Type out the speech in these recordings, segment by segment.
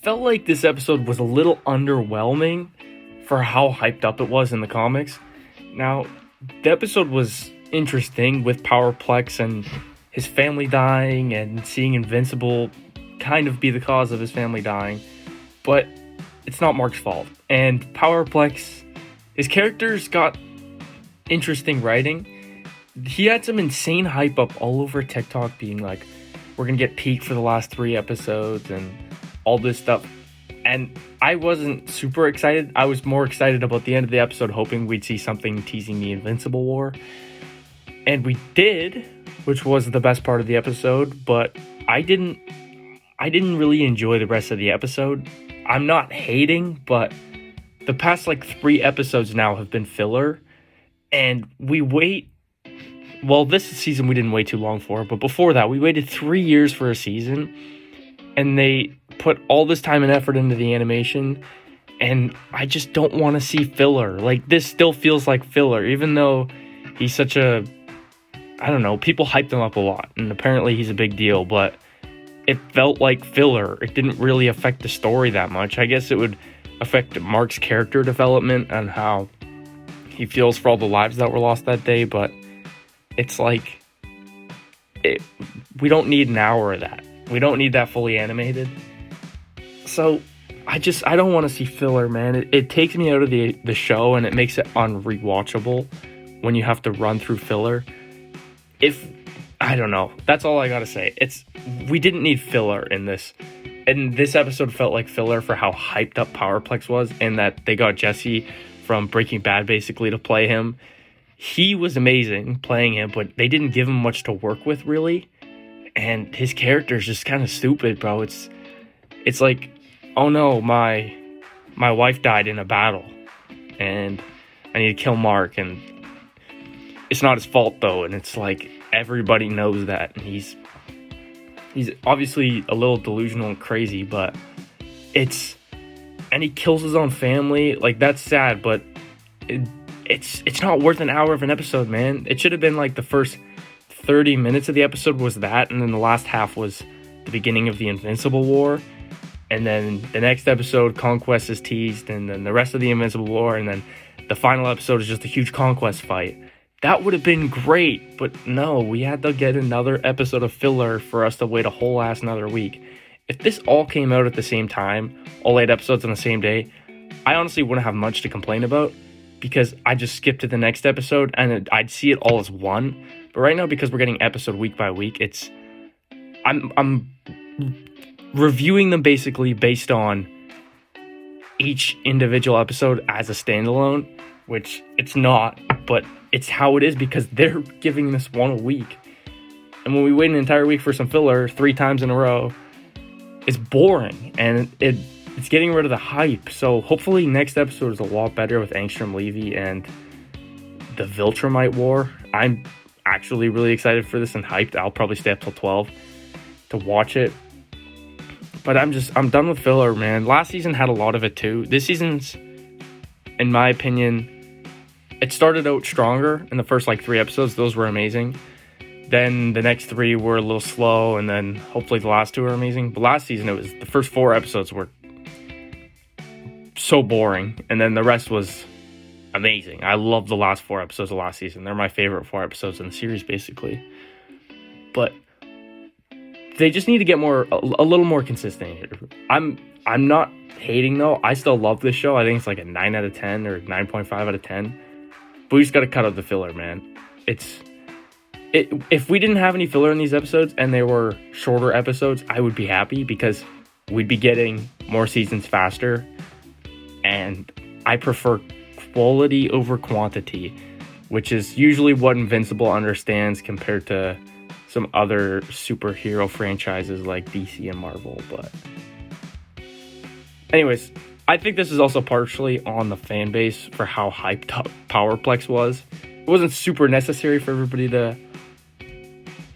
felt like this episode was a little underwhelming for how hyped up it was in the comics. Now, the episode was interesting with Powerplex and his family dying and seeing Invincible kind of be the cause of his family dying, but it's not Mark's fault. And Powerplex, his characters got interesting writing. He had some insane hype up all over TikTok being like, we're gonna get peak for the last 3 episodes and all this stuff. And I wasn't super excited. I was more excited about the end of the episode, hoping we'd see something teasing the Invincible War. And we did, which was the best part of the episode, but I didn't really enjoy the rest of the episode. I'm not hating, but the past 3 episodes now have been filler. And this season we didn't wait too long for, but before that, we waited 3 years for a season, and they put all this time and effort into the animation, and I just don't want to see filler. This still feels like filler, even though he's such a, I don't know, people hyped him up a lot, and apparently he's a big deal, but it felt like filler. It didn't really affect the story that much. I guess it would affect Mark's character development and how he feels for all the lives that were lost that day, but it's we don't need an hour of that. We don't need that fully animated. So I don't want to see filler, man. It takes me out of the show, and it makes it unrewatchable when you have to run through filler. I don't know. That's all I gotta say. We didn't need filler in this. And this episode felt like filler for how hyped up Powerplex was, and that they got Jesse from Breaking Bad basically to play him. He was amazing playing him, but they didn't give him much to work with, really. And his character is just kind of stupid, bro. It's like, oh no, my wife died in a battle, and I need to kill Mark, and it's not his fault though. And it's like everybody knows that, and he's obviously a little delusional and crazy, but and he kills his own family. That's sad, but it's not worth an hour of an episode, man. It should have been the first 30 minutes of the episode was that, and then the last half was the beginning of the Invincible War, and then the next episode, Conquest is teased, and then the rest of the Invincible War, and then the final episode is just a huge Conquest fight. That would have been great, but no, we had to get another episode of filler for us to wait a whole ass another week. If this all came out at the same time, all 8 episodes on the same day, I honestly wouldn't have much to complain about, because I just skipped to the next episode and I'd see it all as one. But right now, because we're getting episode week by week, I'm reviewing them basically based on each individual episode as a standalone, which it's not, but it's how it is because they're giving us one a week. And when we wait an entire week for some filler 3 times in a row, it's boring, and it's getting rid of the hype. So hopefully next episode is a lot better with Angstrom Levy and the Viltrumite War. I'm actually really excited for this and hyped. I'll probably stay up till 12 to watch it. But I'm done with filler, man. Last season had a lot of it too. This season's, in my opinion, it started out stronger in the first 3 episodes. Those were amazing. Then the next 3 were a little slow, and then hopefully the last 2 are amazing. But last season, it was the first 4 episodes were so boring, and then the rest was amazing. I love the last 4 episodes of last season. They're my favorite 4 episodes in the series, basically. But they just need to get a little more consistent here. I'm not hating though. I still love this show. I think it's a 9 out of 10 or 9.5 out of 10. But we just got to cut out the filler, man. If we didn't have any filler in these episodes and they were shorter episodes, I would be happy because we'd be getting more seasons faster. And I prefer quality over quantity, which is usually what Invincible understands compared to some other superhero franchises like DC and Marvel. But anyways, I think this is also partially on the fan base for how hyped up Powerplex was. It wasn't super necessary for everybody to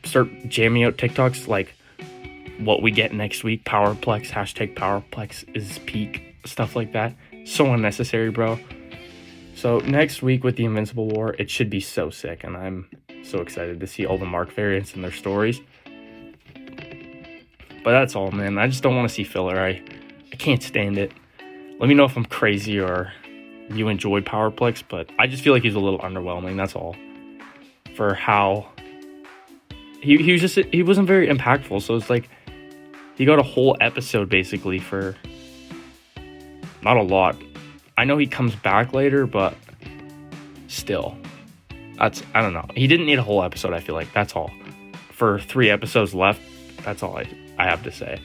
start jamming out TikToks like what we get next week. Powerplex, #Powerplex is peak, stuff like that. So unnecessary, bro. So next week with the Invincible War, it should be so sick, and I'm so excited to see all the Mark variants and their stories. But that's all, man. I just don't want to see filler. I can't stand it. Let me know if I'm crazy or you enjoyed Powerplex, but I just feel like he's a little underwhelming, that's all. For how he wasn't very impactful, so it's like he got a whole episode basically for not a lot. I know he comes back later, but still. I don't know. He didn't need a whole episode, I feel like. That's all. For 3 episodes left, that's all I have to say.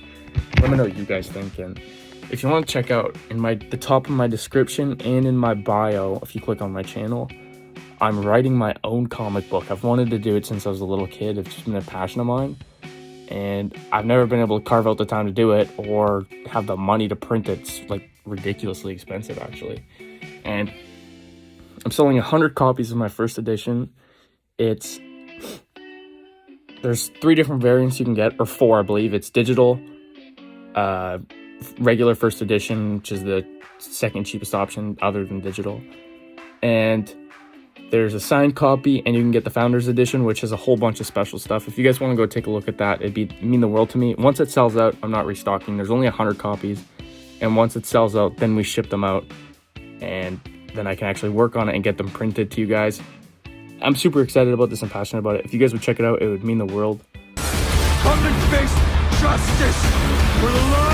Let me know what you guys think. And if you want to check out in the top of my description and in my bio, if you click on my channel, I'm writing my own comic book. I've wanted to do it since I was a little kid. It's just been a passion of mine. And I've never been able to carve out the time to do it or have the money to print it. It's like ridiculously expensive, actually. And I'm selling 100 copies of my first edition. There's 3 different variants you can get, or 4, I believe. It's digital, regular first edition, which is the second cheapest option other than digital. And there's a signed copy, and you can get the Founders Edition, which has a whole bunch of special stuff. If you guys want to go take a look at that, it'd mean the world to me. Once it sells out, I'm not restocking. There's only 100 copies. And once it sells out, then we ship them out. And then I can actually work on it and get them printed to you guys. I'm super excited about this and passionate about it. If you guys would check it out, it would mean the world. Come and face justice for the lives